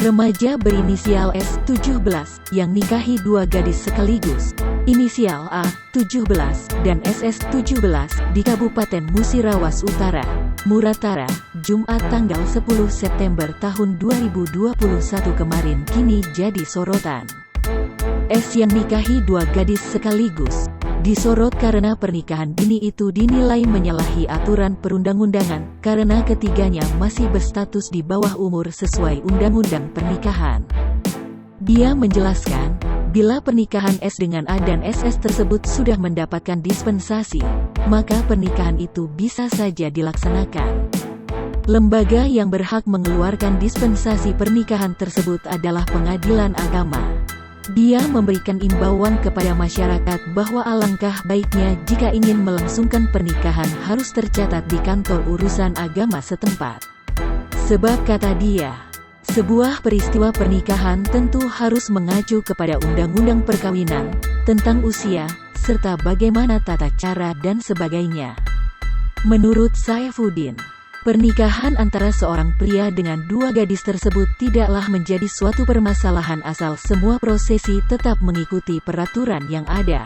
Remaja berinisial S, 17, yang nikahi dua gadis sekaligus, inisial A, 17, dan SS, 17, di Kabupaten Musirawas Utara, Muratara, Jumat tanggal 10 September tahun 2021 kemarin kini jadi sorotan. S yang nikahi dua gadis sekaligus disorot karena pernikahan dini itu dinilai menyalahi aturan perundang-undangan, karena ketiganya masih berstatus di bawah umur sesuai Undang-Undang Pernikahan. Dia menjelaskan, bila pernikahan S dengan A dan SS tersebut sudah mendapatkan dispensasi, maka pernikahan itu bisa saja dilaksanakan. Lembaga yang berhak mengeluarkan dispensasi pernikahan tersebut adalah Pengadilan Agama. Dia memberikan imbauan kepada masyarakat bahwa alangkah baiknya jika ingin melangsungkan pernikahan harus tercatat di kantor urusan agama setempat. Sebab kata dia, sebuah peristiwa pernikahan tentu harus mengacu kepada undang-undang perkawinan, tentang usia, serta bagaimana tata cara dan sebagainya. Menurut Saifuddin, pernikahan antara seorang pria dengan dua gadis tersebut tidaklah menjadi suatu permasalahan asal semua prosesi tetap mengikuti peraturan yang ada.